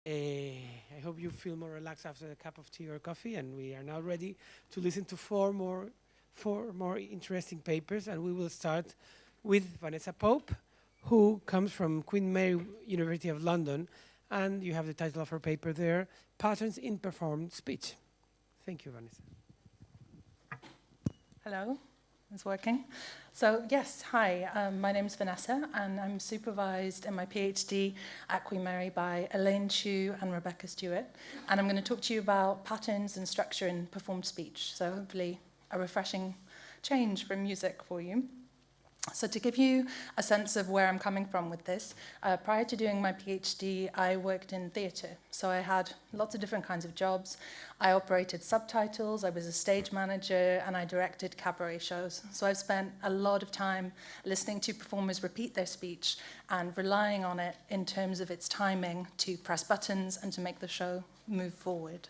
I hope you feel more relaxed after a cup of tea or coffee, and we are now ready to listen to four more interesting papers, and we will start with Vanessa Pope, who comes from Queen Mary University of London, and you have the title of her paper there, Patterns in Performed Speech. Thank you, Vanessa. Hello, it's working. So yes, hi, my name is Vanessa and I'm supervised in my PhD at Queen Mary by Elaine Chu and Rebecca Stewart. And I'm going to talk to you about patterns and structure in performed speech. So hopefully a refreshing change from music for you. So to give you a sense of where I'm coming from with this, prior to doing my PhD, I worked in theatre. So I had lots of different kinds of jobs. I operated subtitles, I was a stage manager, and I directed cabaret shows. So I've spent a lot of time listening to performers repeat their speech and relying on it in terms of its timing to press buttons and to make the show move forward.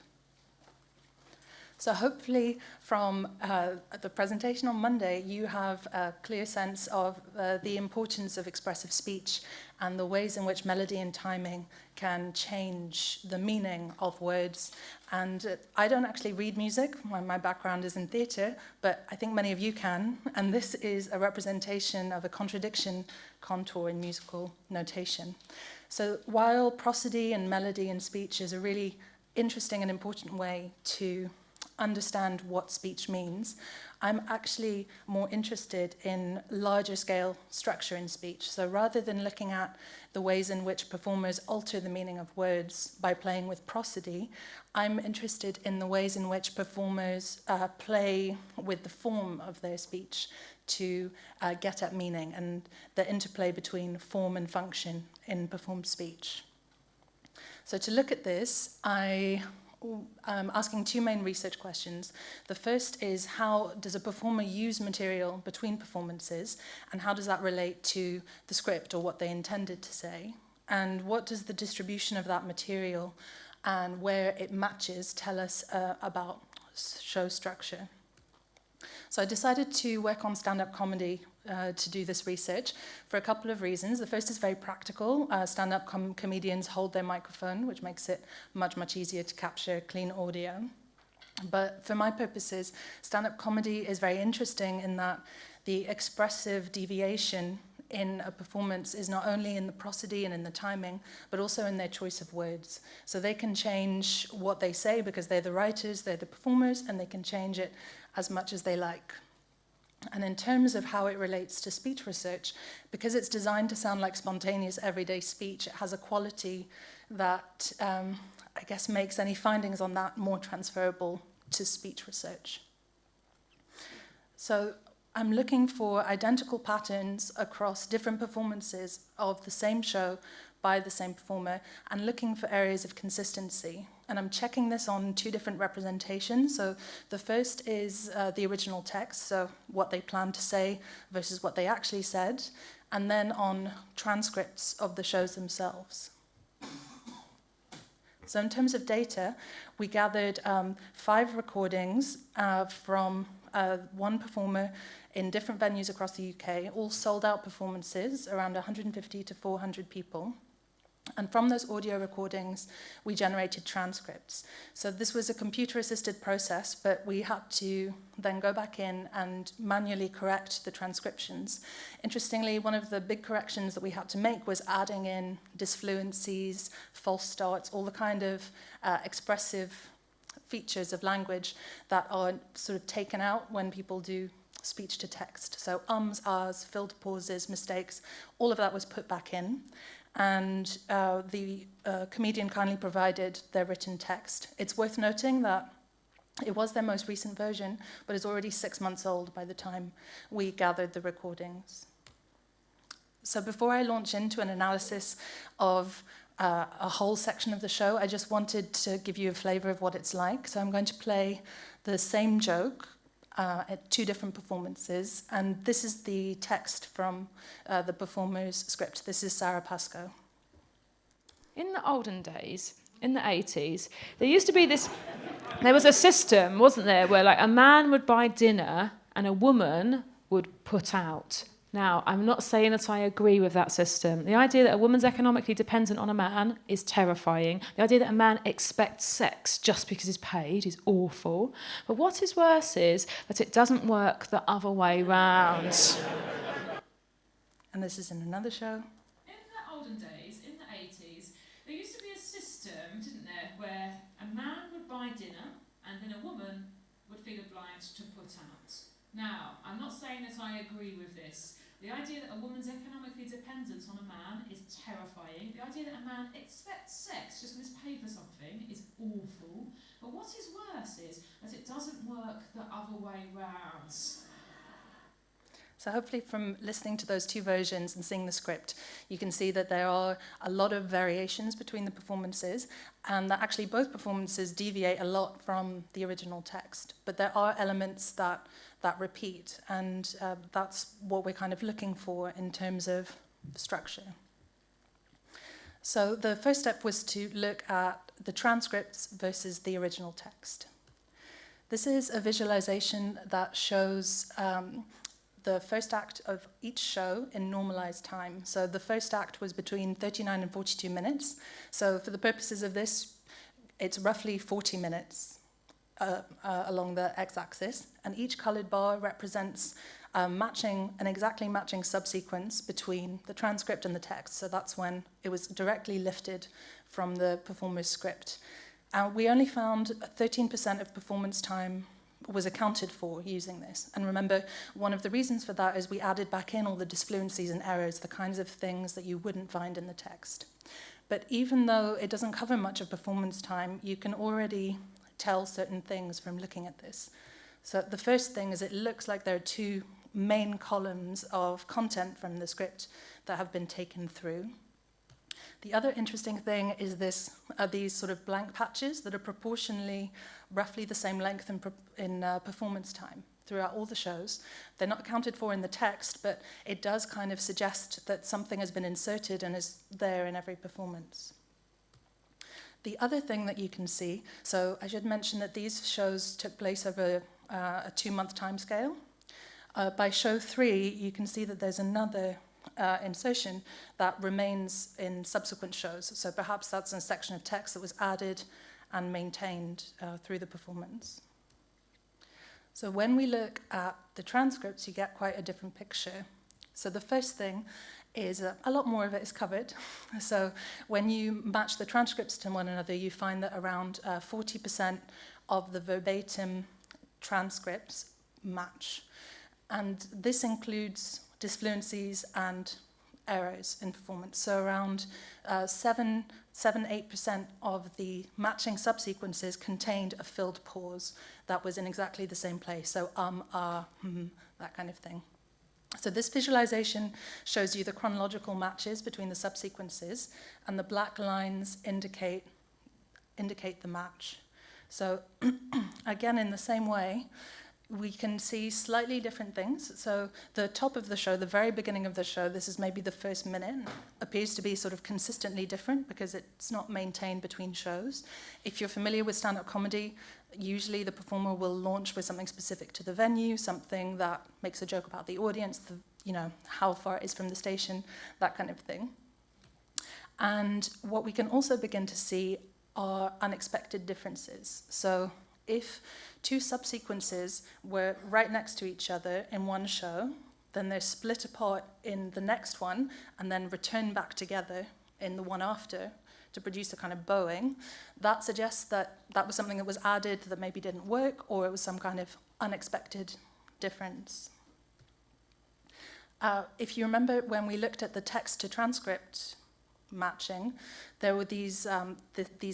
So hopefully from the presentation on Monday, you have a clear sense of the importance of expressive speech and the ways in which melody and timing can change the meaning of words. And I don't actually read music. My background is in theatre, but I think many of you can. And this is a representation of a contradiction contour in musical notation. So while prosody and melody in speech is a really interesting and important way to understand what speech means, I'm actually more interested in larger scale structure in speech. So rather than looking at the ways in which performers alter the meaning of words by playing with prosody, I'm interested in the ways in which performers play with the form of their speech to get at meaning and the interplay between form and function in performed speech. So to look at this, I'm asking two main research questions. The first is, how does a performer use material between performances, and how does that relate to the script or what they intended to say? And what does the distribution of that material and where it matches tell us about show structure? So I decided to work on stand-up comedy to do this research for a couple of reasons. The first is very practical. Stand-up comedians hold their microphone, which makes it much, much easier to capture clean audio. But for my purposes, stand-up comedy is very interesting in that the expressive deviation in a performance is not only in the prosody and in the timing, but also in their choice of words. So they can change what they say because they're the writers, they're the performers, and they can change it as much as they like. And in terms of how it relates to speech research, because it's designed to sound like spontaneous everyday speech, it has a quality that I guess makes any findings on that more transferable to speech research. So I'm looking for identical patterns across different performances of the same show by the same performer and looking for areas of consistency. And I'm checking this on two different representations. So the first is the original text, so what they planned to say versus what they actually said, and then on transcripts of the shows themselves. So in terms of data, we gathered 5 recordings from one performer in different venues across the UK, all sold-out performances, around 150 to 400 people. And from those audio recordings, we generated transcripts. So this was a computer-assisted process, but we had to then go back in and manually correct the transcriptions. Interestingly, one of the big corrections that we had to make was adding in disfluencies, false starts, all the kind of expressive features of language that are sort of taken out when people do speech to text. So ums, ahs, filled pauses, mistakes, all of that was put back in. And the comedian kindly provided their written text. It's worth noting that it was their most recent version, but is already 6 months old by the time we gathered the recordings. So before I launch into an analysis of a whole section of the show, I just wanted to give you a flavor of what it's like. So I'm going to play the same joke at 2 different performances, and this is the text from the performer's script. This is Sarah Pascoe. In the olden days, in the 80s, there was a system, wasn't there, where like a man would buy dinner and a woman would put out Now, I'm not saying that I agree with that system. The idea that a woman's economically dependent on a man is terrifying. The idea that a man expects sex just because he's paid is awful. But what is worse is that it doesn't work the other way round. And this is in another show. In the olden days, in the 80s, there used to be a system, didn't there, where a man would buy dinner and then a woman would feel obliged to put out. Now, I'm not saying that I agree with this. The idea that a woman's economically dependent on a man is terrifying. The idea that a man expects sex just because he's paid for something is awful. But what is worse is that it doesn't work the other way round. So hopefully from listening to those two versions and seeing the script, you can see that there are a lot of variations between the performances, and that actually both performances deviate a lot from the original text. But there are elements that repeat, and that's what we're kind of looking for in terms of structure. So the first step was to look at the transcripts versus the original text. This is a visualization that shows the first act of each show in normalized time. So the first act was between 39 and 42 minutes. So for the purposes of this, it's roughly 40 minutes along the x-axis, and each colored bar represents an exactly matching subsequence between the transcript and the text. So that's when it was directly lifted from the performer's script. We only found 13% of performance time was accounted for using this. And remember, one of the reasons for that is we added back in all the disfluencies and errors, the kinds of things that you wouldn't find in the text. But even though it doesn't cover much of performance time, you can already tell certain things from looking at this. So the first thing is it looks like there are two main columns of content from the script that have been taken through. The other interesting thing is these sort of blank patches that are proportionally roughly the same length in performance time throughout all the shows. They're not accounted for in the text, but it does kind of suggest that something has been inserted and is there in every performance. The other thing that you can see, so I should mention that these shows took place over a 2-month timescale. By show 3, you can see that there's another insertion that remains in subsequent shows. So perhaps that's a section of text that was added and maintained through the performance. So when we look at the transcripts, you get quite a different picture. So the first thing is a lot more of it is covered. So when you match the transcripts to one another, you find that around 40% of the verbatim transcripts match. And this includes disfluencies and errors in performance. So around 7-8% of the matching subsequences contained a filled pause that was in exactly the same place. So that kind of thing. So this visualization shows you the chronological matches between the subsequences, and the black lines indicate the match. So again, in the same way, we can see slightly different things. So the top of the show, the very beginning of the show, this is maybe the first minute, appears to be sort of consistently different because it's not maintained between shows. If you're familiar with stand-up comedy, usually the performer will launch with something specific to the venue, something that makes a joke about the audience, how far it is from the station, that kind of thing. And what we can also begin to see are unexpected differences. So if two subsequences were right next to each other in one show, then they're split apart in the next one and then return back together in the one after to produce a kind of bowing. That suggests that that was something that was added that maybe didn't work, or it was some kind of unexpected difference. If you remember when we looked at the text to transcript matching, there were these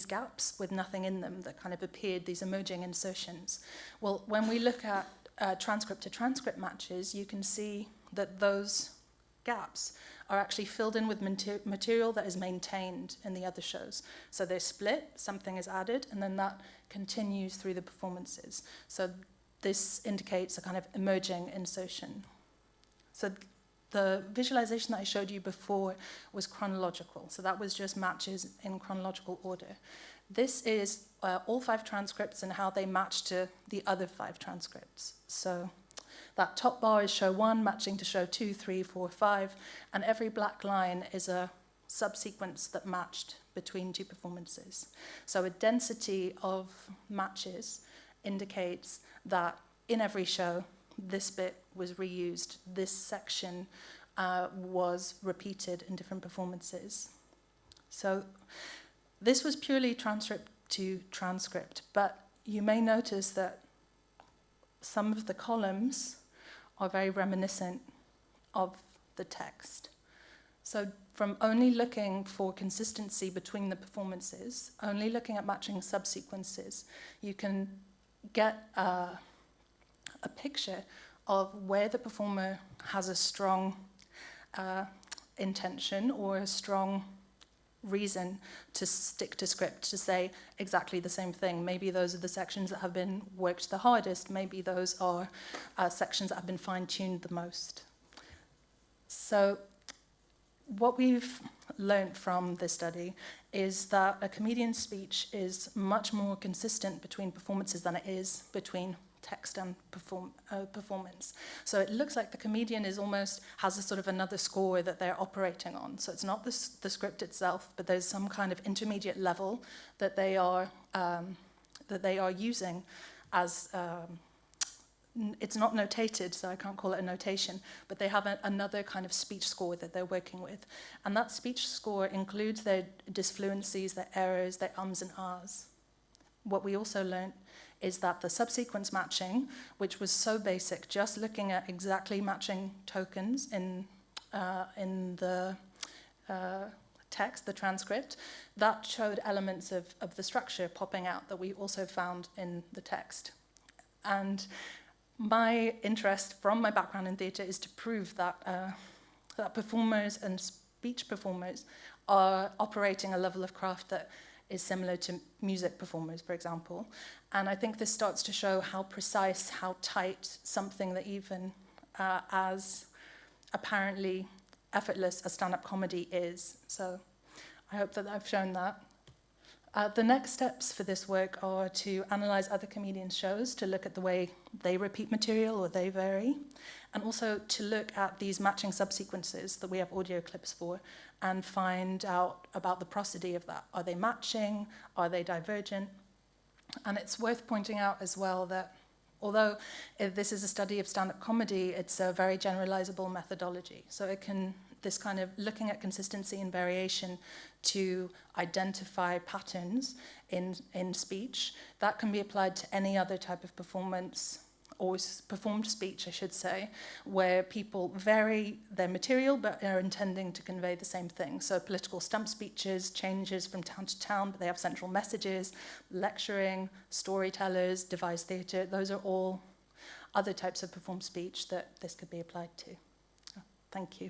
gaps with nothing in them that kind of appeared, these emerging insertions. Well, when we look at transcript to transcript matches, you can see that those gaps are actually filled in with material that is maintained in the other shows. So they're split, something is added, and then that continues through the performances. So this indicates a kind of emerging insertion. So the visualization that I showed you before was chronological. So that was just matches in chronological order. This is all 5 transcripts and how they match to the other 5 transcripts. So That top bar is show 1, matching to show 2, 3, 4, 5, and every black line is a subsequence that matched between 2 performances. So a density of matches indicates that in every show, this bit was reused, this section was repeated in different performances. So this was purely transcript to transcript, but you may notice that some of the columns are very reminiscent of the text. So from only looking for consistency between the performances, only looking at matching subsequences, you can get a picture of where the performer has a strong intention or a strong reason to stick to script, to say exactly the same thing. Maybe those are the sections that have been worked the hardest. Maybe those are sections that have been fine-tuned the most. So what we've learned from this study is that a comedian's speech is much more consistent between performances than it is between text and performance. So it looks like the comedian has a sort of another score that they're operating on. So it's not the script itself, but there's some kind of intermediate level that they are using as. It's not notated, so I can't call it a notation, but they have another kind of speech score that they're working with. And that speech score includes their disfluencies, their errors, their ums and ahs. What we also learned is that the subsequence matching, which was so basic, just looking at exactly matching tokens in the text, the transcript, that showed elements of the structure popping out that we also found in the text. And my interest from my background in theatre is to prove that, that performers and speech performers are operating a level of craft that is similar to music performers, for example. And I think this starts to show how precise, how tight something that even as apparently effortless as stand-up comedy is. So I hope that I've shown that. The next steps for this work are to analyze other comedians' shows, to look at the way they repeat material or they vary, and also to look at these matching subsequences that we have audio clips for and find out about the prosody of that. Are they matching? Are they divergent? And it's worth pointing out as well that although this is a study of stand-up comedy, it's a very generalizable methodology. So it can, this kind of looking at consistency and variation to identify patterns in speech, that can be applied to any other type of performance, or performed speech, I should say, where people vary their material but are intending to convey the same thing. So political stump speeches, changes from town to town, but they have central messages, lecturing, storytellers, devised theatre, those are all other types of performed speech that this could be applied to. Thank you.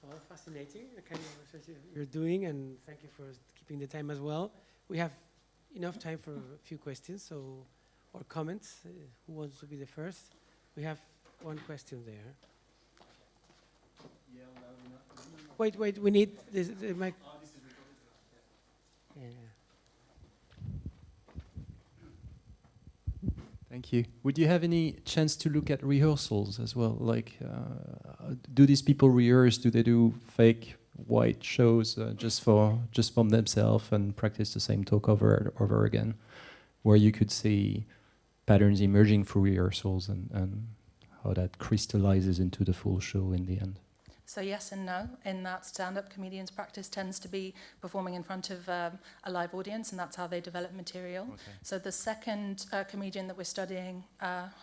Well, fascinating, the kind of research you're doing, and thank you for keeping the time as well. We have enough time for a few questions, or comments. Who wants to be the first? We have one question there. Yeah, wait, we need the mic. Oh, this is recorded. Yeah. Thank you. Would you have any chance to look at rehearsals as well? Like, do these people rehearse? Do they do fake white shows just from themselves and practice the same talk over again, where you could see patterns emerging through rehearsals and how that crystallizes into the full show in the end? So yes and no, in that stand-up comedians' practice tends to be performing in front of a live audience, and that's how they develop material. Okay. So the second comedian that we're studying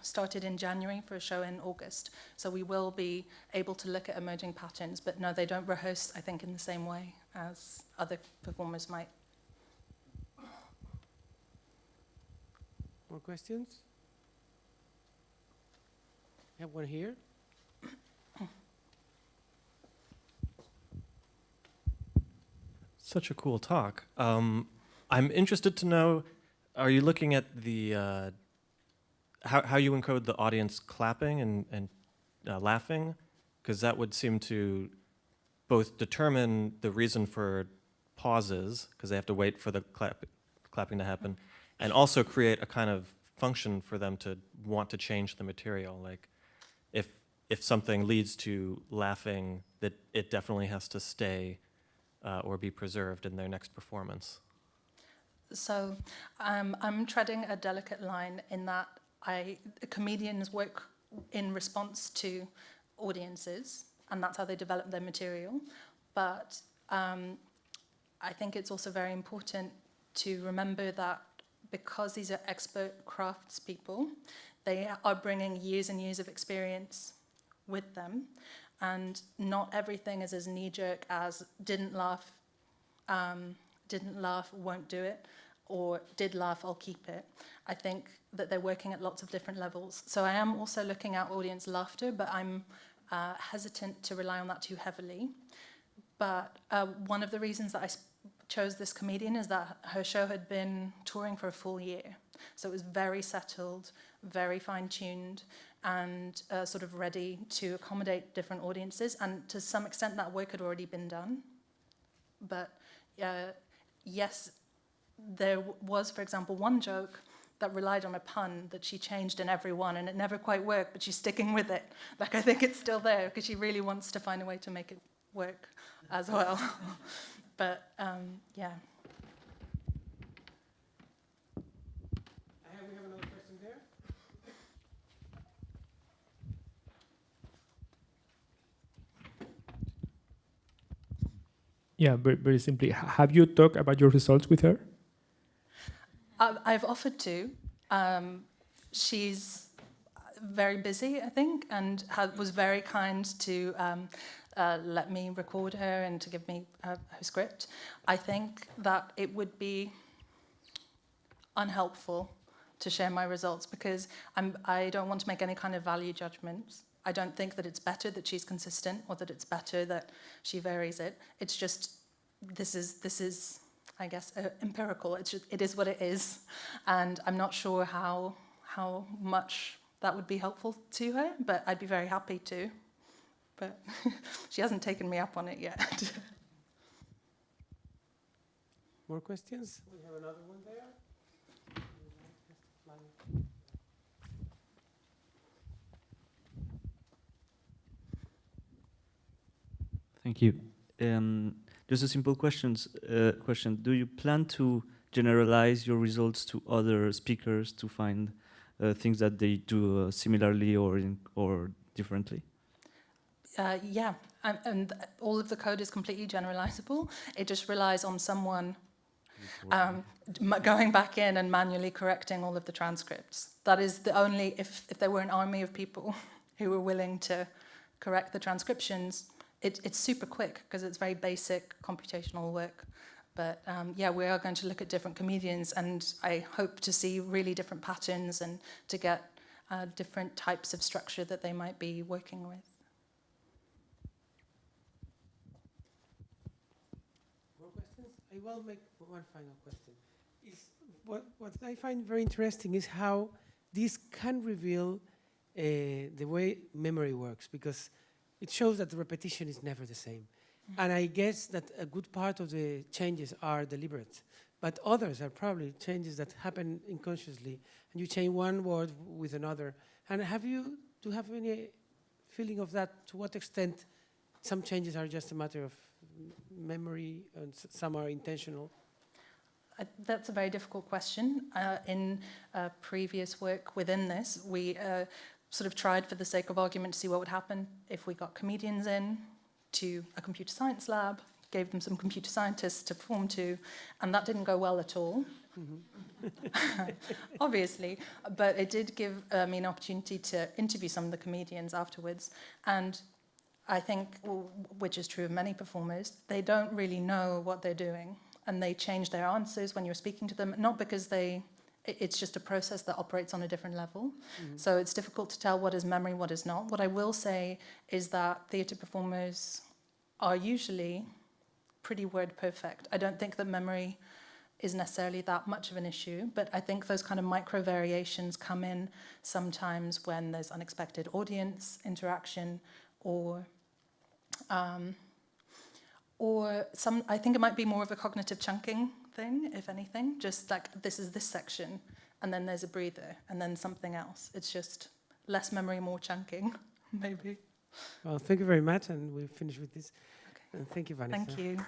started in January for a show in August. So we will be able to look at emerging patterns, but no, they don't rehearse, I think, in the same way as other performers might. More questions? We have one here. Such a cool talk. I'm interested to know, are you looking at the how you encode the audience clapping and laughing? Because that would seem to both determine the reason for pauses, because they have to wait for the clapping to happen, and also create a kind of function for them to want to change the material. Like, if something leads to laughing, that it definitely has to stay or be preserved in their next performance. So I'm treading a delicate line in that comedians work in response to audiences, and that's how they develop their material. But I think it's also very important to remember that because these are expert craftspeople, they are bringing years and years of experience with them, and not everything is as knee-jerk as didn't laugh, won't do it, or did laugh, I'll keep it. I think that they're working at lots of different levels. So I am also looking at audience laughter, but I'm hesitant to rely on that too heavily. But one of the reasons that I chose this comedian is that her show had been touring for a full year. So it was very settled, very fine-tuned, and sort of ready to accommodate different audiences. And to some extent, that work had already been done. But yes, there was, for example, one joke that relied on a pun that she changed in every one, and it never quite worked, but she's sticking with it. Like, I think it's still there, because she really wants to find a way to make it work as well. But, yeah. We have another question there. Yeah, very simply. Have you talked about your results with her? I've offered to. She's very busy, I think, and was very kind to let me record her and to give me her script. I think that it would be unhelpful to share my results because I don't want to make any kind of value judgments. I don't think that it's better that she's consistent or that it's better that she varies it. It's just, this is I guess, empirical. It is what it is. And I'm not sure how much that would be helpful to her, but I'd be very happy to. But she hasn't taken me up on it yet. More questions? We have another one there. Thank you. Just a simple question. Do you plan to generalize your results to other speakers to find things that they do similarly or differently? Yeah, and all of the code is completely generalizable. It just relies on someone going back in and manually correcting all of the transcripts. That is the only, if there were an army of people who were willing to correct the transcriptions, it's super quick because it's very basic computational work. But yeah, we are going to look at different comedians, and I hope to see really different patterns and to get different types of structure that they might be working with. More questions? I will make one final question. What I find very interesting is how this can reveal the way memory works, because it shows that the repetition is never the same. Mm-hmm. And I guess that a good part of the changes are deliberate, but others are probably changes that happen unconsciously, and you change one word with another. And do you have any feeling of that? To what extent some changes are just a matter of memory and some are intentional? That's a very difficult question. In previous work within this, we sort of tried for the sake of argument to see what would happen if we got comedians in to a computer science lab, gave them some computer scientists to perform to, and that didn't go well at all. Mm-hmm. Obviously, but it did give me an opportunity to interview some of the comedians afterwards, and I think, which is true of many performers, they don't really know what they're doing, and they change their answers when you're speaking to them, not because it's just a process that operates on a different level. Mm-hmm. So it's difficult to tell what is memory, what is not. What I will say is that theatre performers are usually pretty word perfect. I don't think that memory is necessarily that much of an issue, but I think those kind of micro variations come in sometimes when there's unexpected audience interaction or Or I think it might be more of a cognitive chunking thing, if anything. Just like, this is this section, and then there's a breather, and then something else. It's just less memory, more chunking, maybe. Well, thank you very much, and we'll finish with this. Okay. And thank you, Vanessa. Thank you.